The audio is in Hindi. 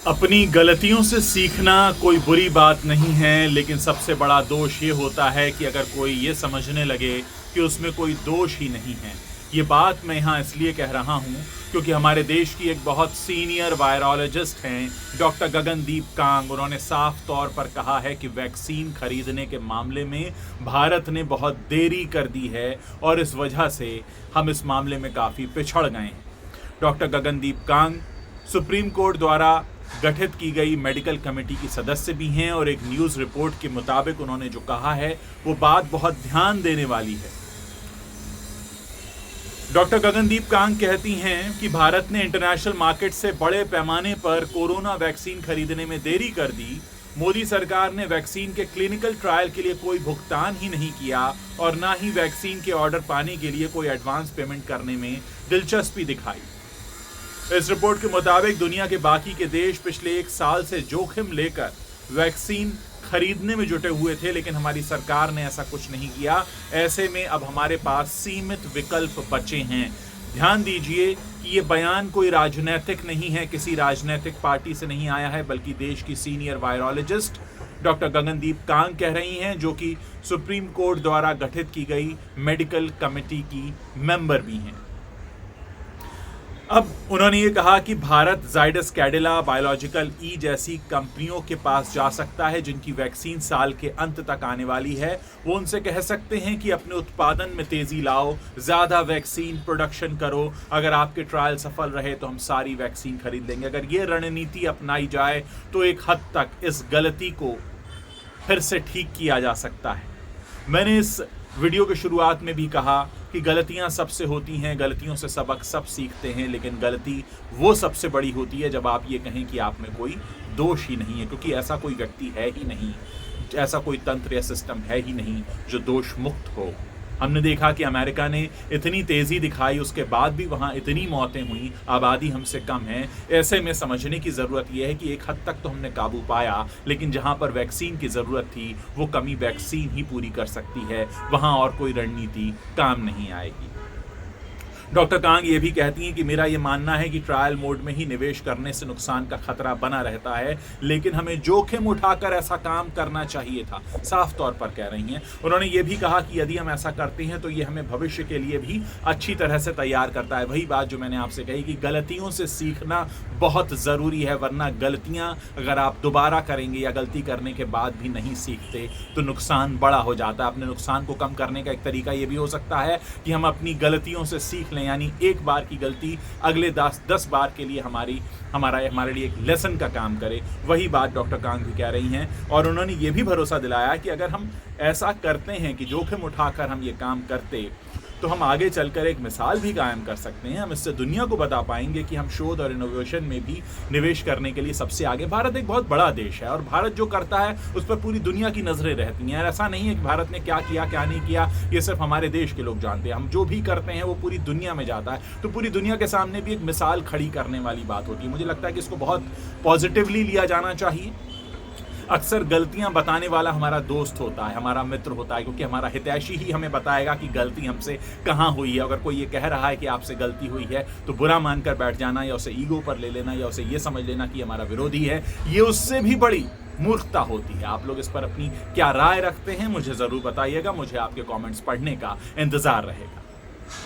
अपनी गलतियों से सीखना कोई बुरी बात नहीं है, लेकिन सबसे बड़ा दोष ये होता है कि अगर कोई ये समझने लगे कि उसमें कोई दोष ही नहीं है। ये बात मैं यहाँ इसलिए कह रहा हूँ क्योंकि हमारे देश की एक बहुत सीनियर वायरोलॉजिस्ट हैं, डॉक्टर गगनदीप कांग। उन्होंने साफ तौर पर कहा है कि वैक्सीन खरीदने के मामले में भारत ने बहुत देरी कर दी है और इस वजह से हम इस मामले में काफ़ी पिछड़ गए हैं। Doctor Gagandeep Kang Supreme Court द्वारा गठित की गई मेडिकल कमेटी की सदस्य भी हैं और एक न्यूज़ रिपोर्ट के मुताबिक उन्होंने जो कहा है वो बात बहुत ध्यान देने वाली है। डॉक्टर गगनदीप कांग कहती हैं कि भारत ने इंटरनेशनल मार्केट से बड़े पैमाने पर कोरोना वैक्सीन खरीदने में देरी कर दी। मोदी सरकार ने वैक्सीन के क्लिनिकल ट्रायल के लिए कोई भुगतान ही नहीं किया और ना ही वैक्सीन के ऑर्डर पाने के लिए कोई एडवांस पेमेंट करने में दिलचस्पी दिखाई। इस रिपोर्ट के मुताबिक दुनिया के बाकी के देश पिछले 1 साल से जोखिम लेकर वैक्सीन खरीदने में जुटे हुए थे, लेकिन हमारी सरकार ने ऐसा कुछ नहीं किया। ऐसे में अब हमारे पास सीमित विकल्प बचे हैं। ध्यान दीजिए कि ये बयान कोई राजनीतिक नहीं है, किसी राजनीतिक पार्टी से नहीं आया है, बल्कि देश की senior virologist doctor Gagandeep Kang कह रही हैं, जो कि सुप्रीम कोर्ट द्वारा गठित की गई मेडिकल कमेटी की मेंबर भी हैं। अब उन्होंने ये कहा कि भारत जाइडस कैडिला बायोलॉजिकल ई जैसी कंपनियों के पास जा सकता है जिनकी वैक्सीन साल के अंत तक आने वाली है। वो उनसे कह सकते हैं कि अपने उत्पादन में तेजी लाओ, ज़्यादा वैक्सीन प्रोडक्शन करो। अगर आपके ट्रायल सफल रहे तो हम सारी वैक्सीन खरीद लेंगे। अगर ये रणनीति अपनाई जाए तो एक हद तक इस गलती को फिर से ठीक किया जा सकता है। मैंने इस वीडियो की शुरुआत में भी कहा कि गलतियां सबसे होती हैं, गलतियों से सबक सब सीखते हैं, लेकिन गलती वो सबसे बड़ी होती है जब आप ये कहें कि आप में कोई दोष ही नहीं है, क्योंकि ऐसा कोई व्यक्ति है ही नहीं, ऐसा कोई तंत्र या सिस्टम है ही नहीं जो दोष मुक्त हो। हमने देखा कि अमेरिका ने इतनी तेज़ी दिखाई, उसके बाद भी वहाँ इतनी मौतें हुई, आबादी हमसे कम है। ऐसे में समझने की ज़रूरत यह है कि एक हद तक तो हमने काबू पाया, लेकिन जहाँ पर वैक्सीन की ज़रूरत थी वो कमी वैक्सीन ही पूरी कर सकती है, वहाँ और कोई रणनीति काम नहीं आएगी। डॉक्टर कांग ये भी कहती हैं कि मेरा ये मानना है कि ट्रायल मोड में ही निवेश करने से नुकसान का खतरा बना रहता है, लेकिन हमें जोखिम उठाकर ऐसा काम करना चाहिए था। साफ तौर पर कह रही हैं। उन्होंने ये भी कहा कि यदि हम ऐसा करते हैं तो ये हमें भविष्य के लिए भी अच्छी तरह से तैयार करता है। वही बात जो मैंने आपसे कही कि गलतियों से सीखना बहुत ज़रूरी है, वरना गलतियाँ अगर आप दोबारा करेंगे या गलती करने के बाद भी नहीं सीखते तो नुकसान बड़ा हो जाता है। अपने नुकसान को कम करने का एक तरीका ये भी हो सकता है कि हम अपनी गलतियों से सीख, यानी एक बार की गलती अगले 10 बार के लिए हमारे लिए एक लेसन का काम करे। वही बात डॉक्टर कांग भी कह रही हैं और उन्होंने ये भी भरोसा दिलाया कि अगर हम ऐसा करते हैं कि जोखिम उठाकर हम ये काम करते तो हम आगे चलकर एक मिसाल भी कायम कर सकते हैं। हम इससे दुनिया को बता पाएंगे कि हम शोध और इनोवेशन में भी निवेश करने के लिए सबसे आगे। भारत एक बहुत बड़ा देश है और भारत जो करता है उस पर पूरी दुनिया की नज़रें रहती हैं। ऐसा नहीं है कि भारत ने क्या किया क्या नहीं किया ये सिर्फ हमारे देश के लोग जानते हैं। हम जो भी करते हैं वो पूरी दुनिया में जाता है, तो पूरी दुनिया के सामने भी एक मिसाल खड़ी करने वाली बात होती है। मुझे लगता है कि इसको बहुत पॉजिटिवली लिया जाना चाहिए। अक्सर गलतियां बताने वाला हमारा दोस्त होता है, हमारा मित्र होता है, क्योंकि हमारा हितैषी ही हमें बताएगा कि गलती हमसे कहाँ हुई है। अगर कोई ये कह रहा है कि आपसे गलती हुई है तो बुरा मानकर बैठ जाना या उसे ईगो पर ले लेना या उसे ये समझ लेना कि हमारा विरोधी है, ये उससे भी बड़ी मूर्खता होती है। आप लोग इस पर अपनी क्या राय रखते हैं मुझे ज़रूर बताइएगा। मुझे आपके कमेंट्स पढ़ने का इंतज़ार रहेगा।